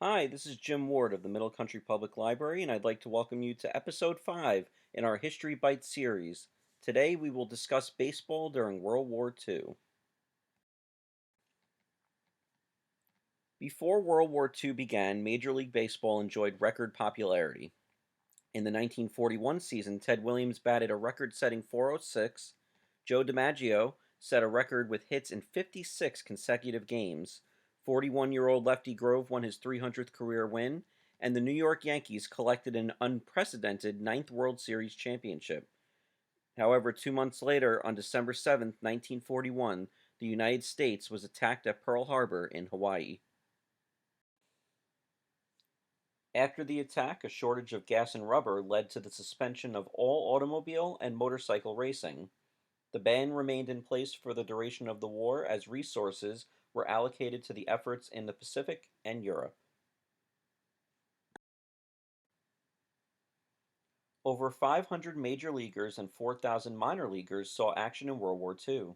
Hi, this is Jim Ward of the Middle Country Public Library, and I'd like to welcome you to Episode 5 in our History Bites series. Today we will discuss baseball during World War II. Before World War II began, Major League Baseball enjoyed record popularity. In the 1941 season, Ted Williams batted a record setting 406. Joe DiMaggio set a record with hits in 56 consecutive games. 41-year-old Lefty Grove won his 300th career win, and the New York Yankees collected an unprecedented ninth World Series championship. However, 2 months later, on December 7th, 1941, the United States was attacked at Pearl Harbor in Hawaii. After the attack, a shortage of gas and rubber led to the suspension of all automobile and motorcycle racing. The ban remained in place for the duration of the war as resources were allocated to the efforts in the Pacific and Europe. Over 500 major leaguers and 4,000 minor leaguers saw action in World War II.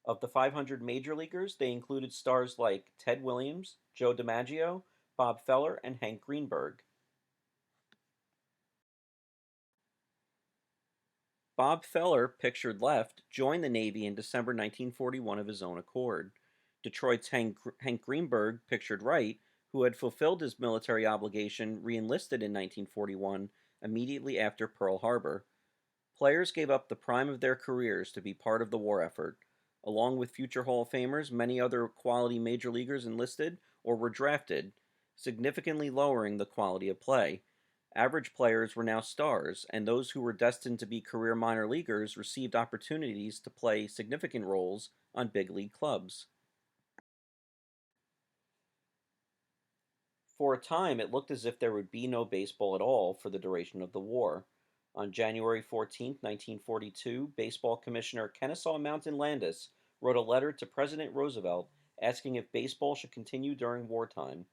Of the 500 major leaguers, they included stars like Ted Williams, Joe DiMaggio, Bob Feller, and Hank Greenberg. Bob Feller, pictured left, joined the Navy in December 1941 of his own accord. Detroit's Hank Greenberg, pictured right, who had fulfilled his military obligation, reenlisted in 1941 immediately after Pearl Harbor. Players gave up the prime of their careers to be part of the war effort. Along with future Hall of Famers, many other quality major leaguers enlisted or were drafted, significantly lowering the quality of play. Average players were now stars, and those who were destined to be career minor leaguers received opportunities to play significant roles on big league clubs. For a time, it looked as if there would be no baseball at all for the duration of the war. On January 14, 1942, Baseball Commissioner Kennesaw Mountain Landis wrote a letter to President Roosevelt asking if baseball should continue during wartime.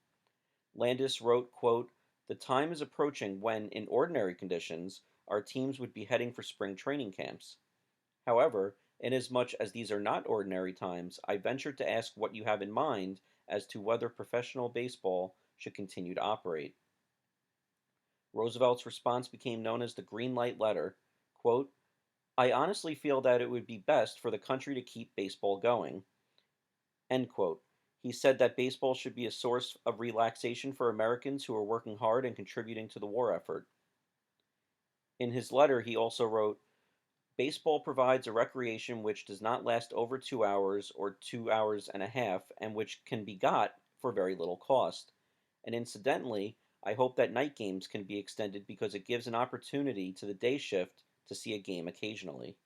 Landis wrote, quote, "The time is approaching when, in ordinary conditions, our teams would be heading for spring training camps. However, inasmuch as these are not ordinary times, I venture to ask what you have in mind as to whether professional baseball should continue to operate." Roosevelt's response became known as the Green Light Letter. Quote, "I honestly feel that it would be best for the country to keep baseball going." End quote. He said that baseball should be a source of relaxation for Americans who are working hard and contributing to the war effort. In his letter, he also wrote, "Baseball provides a recreation which does not last over 2 hours or 2 hours and a half, and which can be got for very little cost. And incidentally, I hope that night games can be extended because it gives an opportunity to the day shift to see a game occasionally."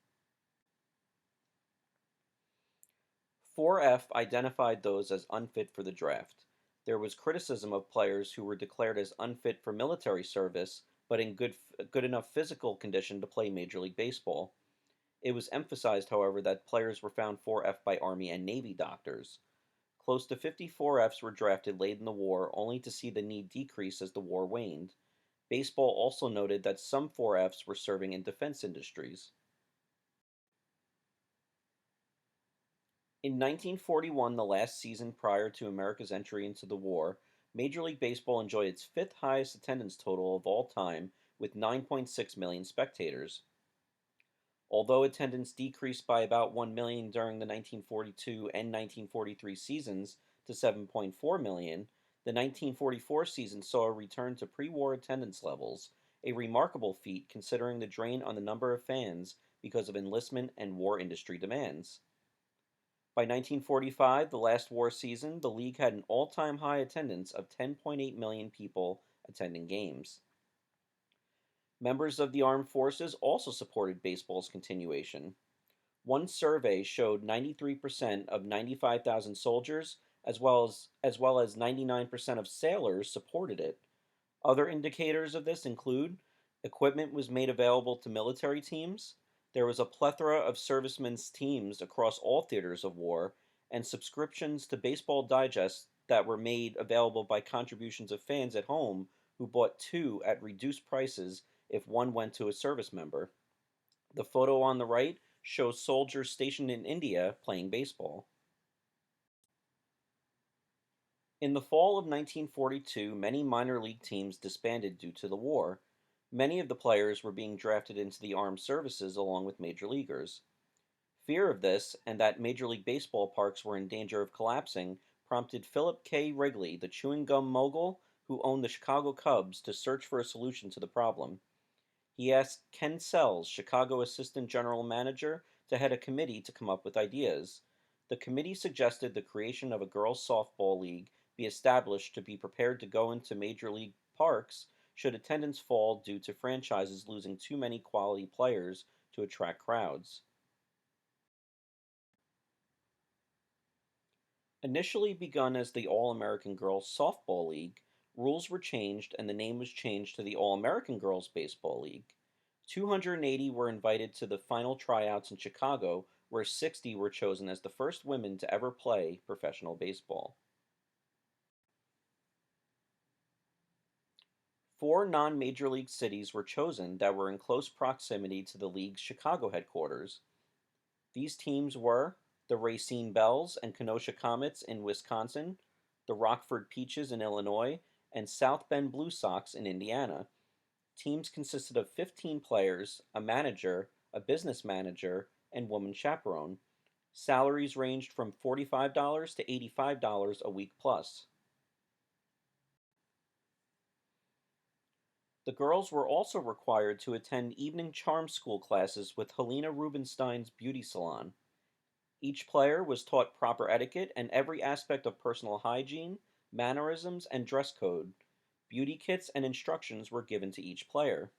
4F identified those as unfit for the draft. There was criticism of players who were declared as unfit for military service, but in good enough physical condition to play Major League Baseball. It was emphasized, however, that players were found 4F by Army and Navy doctors. Close to 50 4Fs were drafted late in the war, only to see the need decrease as the war waned. Baseball also noted that some 4Fs were serving in defense industries. In 1941, the last season prior to America's entry into the war, Major League Baseball enjoyed its fifth highest attendance total of all time with 9.6 million spectators. Although attendance decreased by about 1 million during the 1942 and 1943 seasons to 7.4 million, the 1944 season saw a return to pre war attendance levels, a remarkable feat considering the drain on the number of fans because of enlistment and war industry demands. By 1945, the last war season, the league had an all time high attendance of 10.8 million people attending games. Members of the armed forces also supported baseball's continuation. One survey showed 93% of 95,000 soldiers, as well as 99% of sailors supported it. Other indicators of this include equipment was made available to military teams, there was a plethora of servicemen's teams across all theaters of war, and subscriptions to baseball digests that were made available by contributions of fans at home who bought two at reduced prices if one went to a service member. The photo on the right shows soldiers stationed in India playing baseball. In the fall of 1942, many minor league teams disbanded due to the war. Many of the players were being drafted into the armed services along with major leaguers. Fear of this, and that Major League Baseball parks were in danger of collapsing, prompted Philip K. Wrigley, the chewing gum mogul who owned the Chicago Cubs, to search for a solution to the problem. He asked Ken Sells, Chicago assistant general manager, to head a committee to come up with ideas. The committee suggested the creation of a girls' softball league be established to be prepared to go into major league parks should attendance fall due to franchises losing too many quality players to attract crowds. Initially begun as the All American Girls Softball League, rules were changed and the name was changed to the All American Girls Baseball League. 280 were invited to the final tryouts in Chicago, where 60 were chosen as the first women to ever play professional baseball. Four non major league cities were chosen that were in close proximity to the league's Chicago headquarters. These teams were the Racine Belles and Kenosha Comets in Wisconsin, the Rockford Peaches in Illinois, and South Bend Blue Sox in Indiana. Teams consisted of 15 players, a manager, a business manager, and woman chaperone. Salaries ranged from $45 to $85 a week plus. The girls were also required to attend evening charm school classes with Helena Rubinstein's beauty salon. Each player was taught proper etiquette and every aspect of personal hygiene, mannerisms, and dress code. Beauty kits and instructions were given to each player.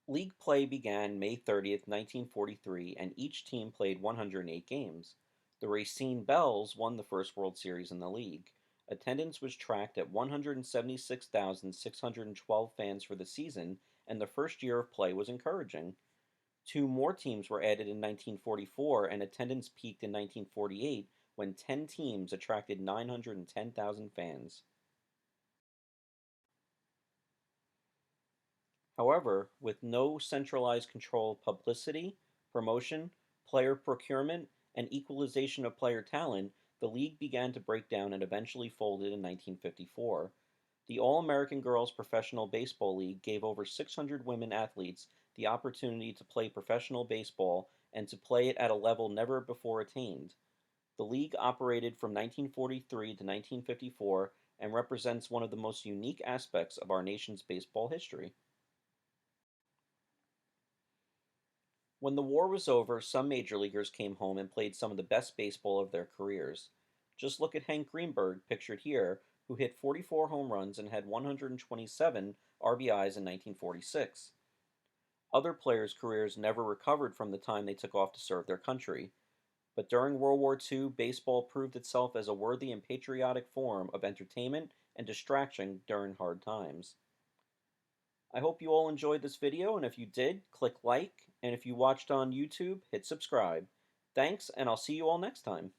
League play began May 30th, 1943, and each team played 108 games. The Racine Belles won the first World Series in the league. Attendance was tracked at 176,612 fans for the season, and the first year of play was encouraging. Two more teams were added in 1944, and attendance peaked in 1948 when 10 teams attracted 910,000 fans. However, with no centralized control of publicity, promotion, player procurement, and equalization of player talent, the league began to break down and eventually folded in 1954. The All American Girls Professional Baseball League gave over 600 women athletes the opportunity to play professional baseball and to play it at a level never before attained. The league operated from 1943 to 1954 and represents one of the most unique aspects of our nation's baseball history. When the war was over, some major leaguers came home and played some of the best baseball of their careers. Just look at Hank Greenberg, pictured here, who hit 44 home runs and had 127 RBIs in 1946. Other players' careers never recovered from the time they took off to serve their country. But during World War II, baseball proved itself as a worthy and patriotic form of entertainment and distraction during hard times. I hope you all enjoyed this video, and if you did, click like, and if you watched on YouTube, hit subscribe. Thanks, and I'll see you all next time.